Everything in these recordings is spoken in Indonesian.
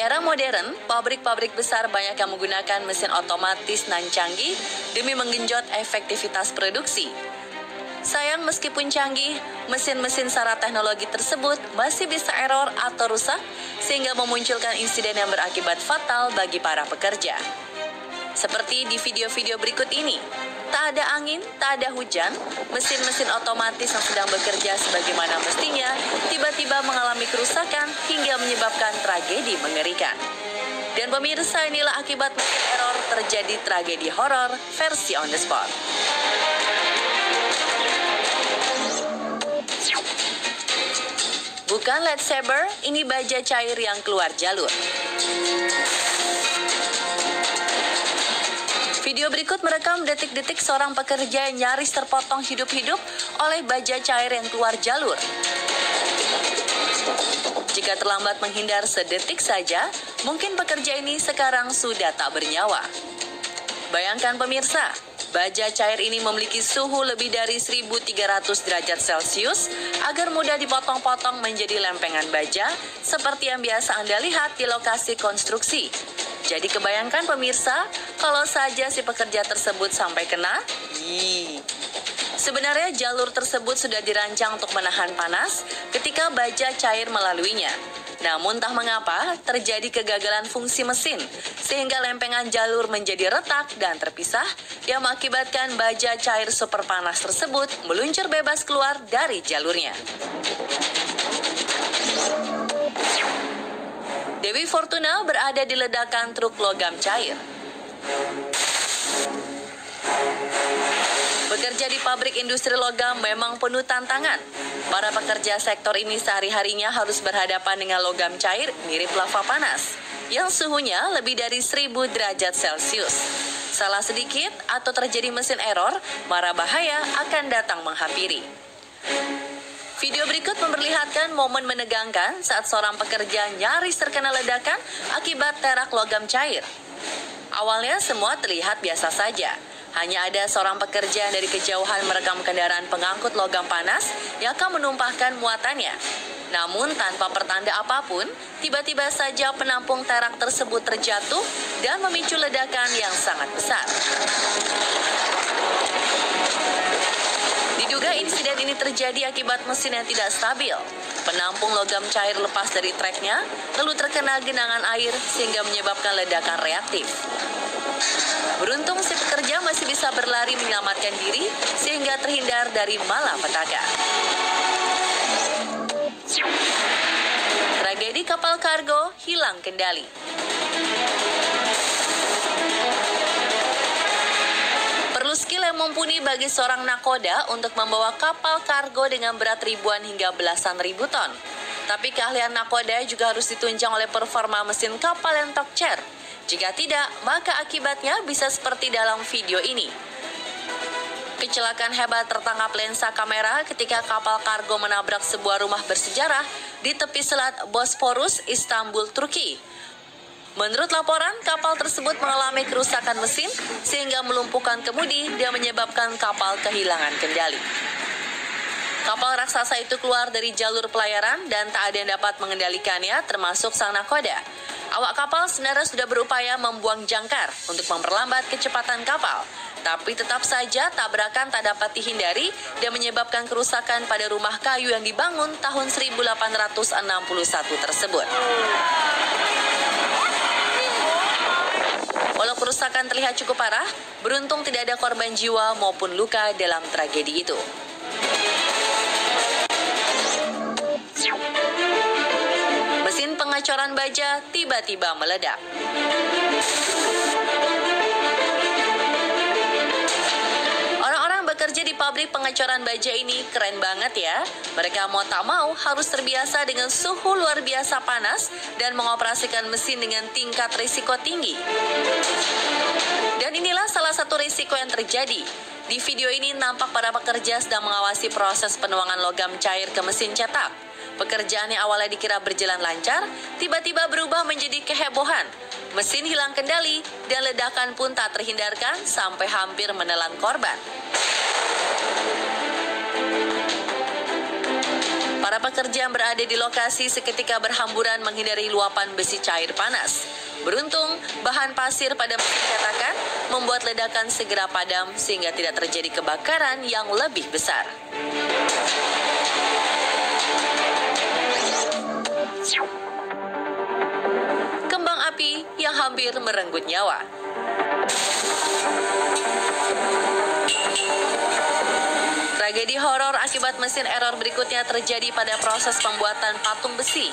era modern, pabrik-pabrik besar banyak yang menggunakan mesin otomatis nan canggih demi menggenjot efektivitas produksi. Sayang meskipun canggih, mesin-mesin syarat teknologi tersebut masih bisa error atau rusak sehingga memunculkan insiden yang berakibat fatal bagi para pekerja. Seperti di video-video berikut ini, tak ada angin, tak ada hujan, mesin-mesin otomatis yang sedang bekerja sebagaimana mestinya tiba-tiba mengalami kerusakan hingga menyebabkan tragedi mengerikan. Dan pemirsa, inilah akibat mesin error terjadi tragedi horor versi on the spot. Bukan lightsaber, ini baja cair yang keluar jalur. Video berikut merekam detik-detik seorang pekerja yang nyaris terpotong hidup-hidup oleh baja cair yang keluar jalur. Jika terlambat menghindar sedetik saja, mungkin pekerja ini sekarang sudah tak bernyawa. Bayangkan pemirsa, baja cair ini memiliki suhu lebih dari 1300 derajat Celcius agar mudah dipotong-potong menjadi lempengan baja seperti yang biasa Anda lihat di lokasi konstruksi. Jadi kebayangkan pemirsa, kalau saja si pekerja tersebut sampai kena, Sebenarnya jalur tersebut sudah dirancang untuk menahan panas ketika baja cair melaluinya. Namun entah mengapa terjadi kegagalan fungsi mesin sehingga lempengan jalur menjadi retak dan terpisah yang mengakibatkan baja cair super panas tersebut meluncur bebas keluar dari jalurnya. Dewi Fortuna berada di ledakan truk logam cair. Bekerja di pabrik industri logam memang penuh tantangan. Para pekerja sektor ini sehari-harinya harus berhadapan dengan logam cair mirip lava panas, yang suhunya lebih dari 1000 derajat Celcius. Salah sedikit atau terjadi mesin error, mara bahaya akan datang menghampiri. Video berikut memperlihatkan momen menegangkan saat seorang pekerja nyaris terkena ledakan akibat terak logam cair. Awalnya semua terlihat biasa saja. Hanya ada seorang pekerja dari kejauhan merekam kendaraan pengangkut logam panas yang akan menumpahkan muatannya. Namun tanpa pertanda apapun, tiba-tiba saja penampung terak tersebut terjatuh dan memicu ledakan yang sangat besar. Diduga insiden ini terjadi akibat mesin yang tidak stabil. Penampung logam cair lepas dari treknya, lalu terkena genangan air sehingga menyebabkan ledakan reaktif. Beruntung si pekerja masih bisa berlari menyelamatkan diri sehingga terhindar dari malapetaka. Tragedi kapal kargo hilang kendali. Perlu skill yang mumpuni bagi seorang nakoda untuk membawa kapal kargo dengan berat ribuan hingga belasan ribu ton. Tapi keahlian nakoda juga harus ditunjang oleh performa mesin kapal yang tokcer. Jika tidak, maka akibatnya bisa seperti dalam video ini. Kecelakaan hebat tertangkap lensa kamera ketika kapal kargo menabrak sebuah rumah bersejarah di tepi selat Bosporus, Istanbul, Turki. Menurut laporan, kapal tersebut mengalami kerusakan mesin sehingga melumpuhkan kemudi dan menyebabkan kapal kehilangan kendali. Kapal raksasa itu keluar dari jalur pelayaran dan tak ada yang dapat mengendalikannya, termasuk sang nakoda. Awak kapal sebenarnya sudah berupaya membuang jangkar untuk memperlambat kecepatan kapal. Tapi tetap saja tabrakan tak dapat dihindari dan menyebabkan kerusakan pada rumah kayu yang dibangun tahun 1861 tersebut. Walau kerusakan terlihat cukup parah, beruntung tidak ada korban jiwa maupun luka dalam tragedi itu. Mesin pengacoran baja tiba-tiba meledak. Orang-orang bekerja di pabrik pengacoran baja ini keren banget ya. Mereka mau tak mau harus terbiasa dengan suhu luar biasa panas dan mengoperasikan mesin dengan tingkat risiko tinggi. Dan inilah salah satu risiko yang terjadi. Di video ini nampak para pekerja sedang mengawasi proses penuangan logam cair ke mesin cetak. Pekerjaan yang awalnya dikira berjalan lancar, tiba-tiba berubah menjadi kehebohan. Mesin hilang kendali dan ledakan pun tak terhindarkan sampai hampir menelan korban. Para pekerja yang berada di lokasi seketika berhamburan menghindari luapan besi cair panas. Beruntung, bahan pasir pada mesin cetakan membuat ledakan segera padam sehingga tidak terjadi kebakaran yang lebih besar. Kembang api yang hampir merenggut nyawa. Tragedi horor akibat mesin error berikutnya terjadi pada proses pembuatan patung besi.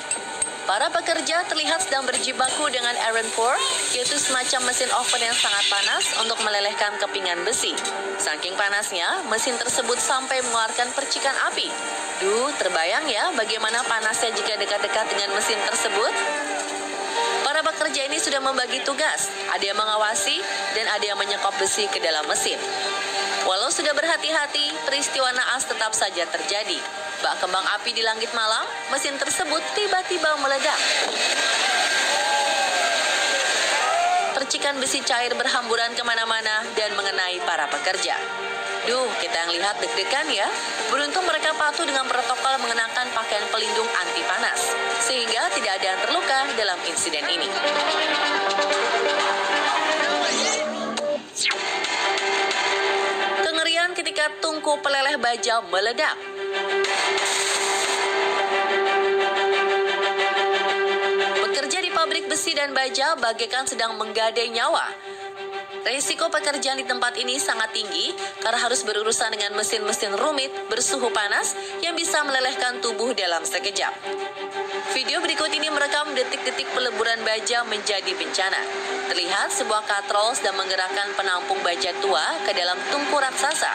Para pekerja terlihat sedang berjibaku dengan iron pour, yaitu semacam mesin oven yang sangat panas untuk melelehkan kepingan besi. Saking panasnya, mesin tersebut sampai mengeluarkan percikan api. Terbayang ya bagaimana panasnya jika dekat-dekat dengan mesin tersebut? Para pekerja ini sudah membagi tugas, ada yang mengawasi dan ada yang menyekop besi ke dalam mesin. Walau sudah berhati-hati, peristiwa naas tetap saja terjadi. Bak kembang api di langit malam, mesin tersebut tiba-tiba meledak. Percikan besi cair berhamburan kemana-mana dan mengenai para pekerja. Kita yang lihat deg-degan ya. Beruntung mereka patuh dengan protokol mengenakan pakaian pelindung anti panas, sehingga tidak ada yang terluka dalam insiden ini. Kengerian ketika tungku peleleh baja meledak. Bekerja di pabrik besi dan baja bagaikan sedang menggadai nyawa. Risiko pekerjaan di tempat ini sangat tinggi karena harus berurusan dengan mesin-mesin rumit bersuhu panas yang bisa melelehkan tubuh dalam sekejap. Video berikut ini merekam detik-detik peleburan baja menjadi bencana. Terlihat sebuah katrol sedang menggerakkan penampung baja tua ke dalam tungku raksasa.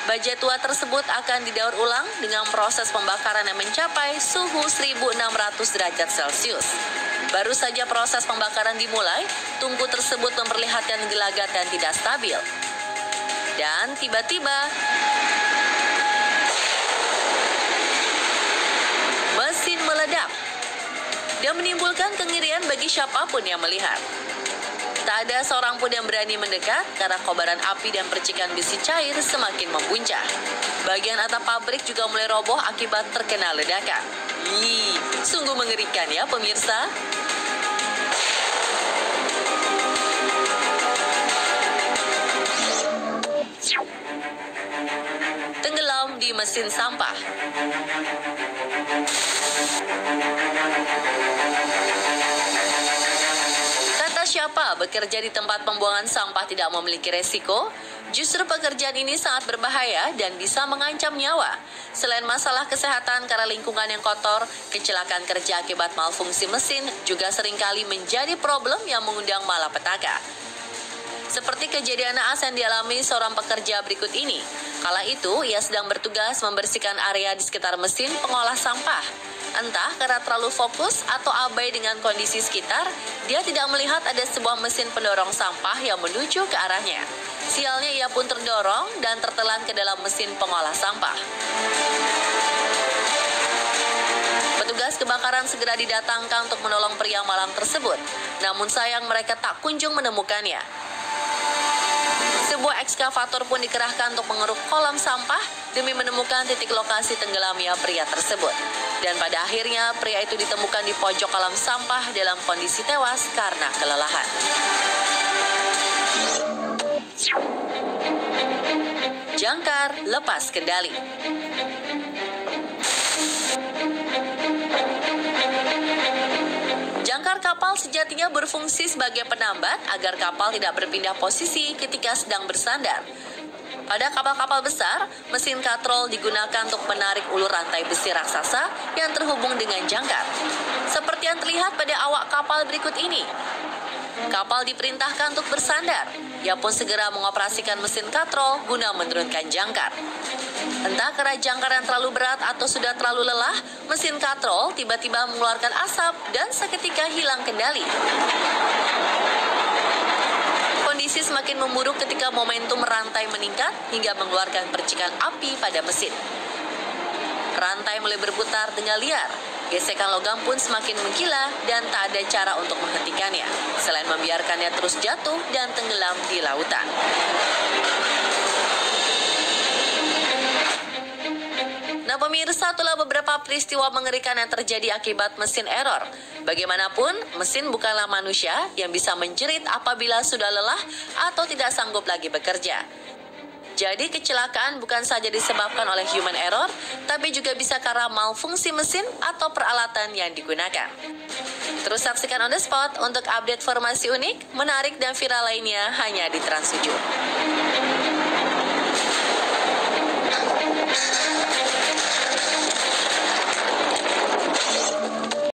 Baja tua tersebut akan didaur ulang dengan proses pembakaran yang mencapai suhu 1600 derajat Celcius. Baru saja proses pembakaran dimulai, tungku tersebut memperlihatkan gelagat dan tidak stabil. Dan tiba-tiba, mesin meledak dan menimbulkan kengerian bagi siapapun yang melihat. Tak ada seorang pun yang berani mendekat karena kobaran api dan percikan besi cair semakin membuncah. Bagian atap pabrik juga mulai roboh akibat terkena ledakan. Sungguh mengerikan ya pemirsa. Tenggelam di mesin sampah. Kata siapa bekerja di tempat pembuangan sampah tidak memiliki resiko? Justru pekerjaan ini sangat berbahaya dan bisa mengancam nyawa. Selain masalah kesehatan karena lingkungan yang kotor, kecelakaan kerja akibat malfungsi mesin juga seringkali menjadi problem yang mengundang malapetaka. Seperti kejadian naas yang dialami seorang pekerja berikut ini. Kala itu, ia sedang bertugas membersihkan area di sekitar mesin pengolah sampah. Entah karena terlalu fokus atau abai dengan kondisi sekitar, dia tidak melihat ada sebuah mesin pendorong sampah yang menuju ke arahnya. Sialnya ia pun terdorong dan tertelan ke dalam mesin pengolah sampah. Petugas kebakaran segera didatangkan untuk menolong pria malang tersebut. Namun sayang mereka tak kunjung menemukannya. Sebuah ekskavator pun dikerahkan untuk mengeruk kolam sampah demi menemukan titik lokasi tenggelamnya pria tersebut. Dan pada akhirnya pria itu ditemukan di pojok kolam sampah dalam kondisi tewas karena kelelahan. Jangkar lepas kendali. Jangkar kapal sejatinya berfungsi sebagai penambat agar kapal tidak berpindah posisi ketika sedang bersandar. Pada kapal-kapal besar, mesin katrol digunakan untuk menarik ulur rantai besi raksasa yang terhubung dengan jangkar. Seperti yang terlihat pada awak kapal berikut ini. Kapal diperintahkan untuk bersandar. Ia pun segera mengoperasikan mesin katrol guna menurunkan jangkar. Entah karena jangkar yang terlalu berat atau sudah terlalu lelah, mesin katrol tiba-tiba mengeluarkan asap dan seketika hilang kendali. Kondisi semakin memburuk ketika momentum rantai meningkat hingga mengeluarkan percikan api pada mesin. Rantai mulai berputar dengan liar. Gesekan logam pun semakin menggila dan tak ada cara untuk menghentikannya, selain membiarkannya terus jatuh dan tenggelam di lautan. Nah pemirsa, itulah beberapa peristiwa mengerikan yang terjadi akibat mesin error. Bagaimanapun, mesin bukanlah manusia yang bisa menjerit apabila sudah lelah atau tidak sanggup lagi bekerja. Jadi kecelakaan bukan saja disebabkan oleh human error, tapi juga bisa karena malfungsi mesin atau peralatan yang digunakan. Terus saksikan On The Spot untuk update informasi unik, menarik, dan viral lainnya hanya di Trans 7.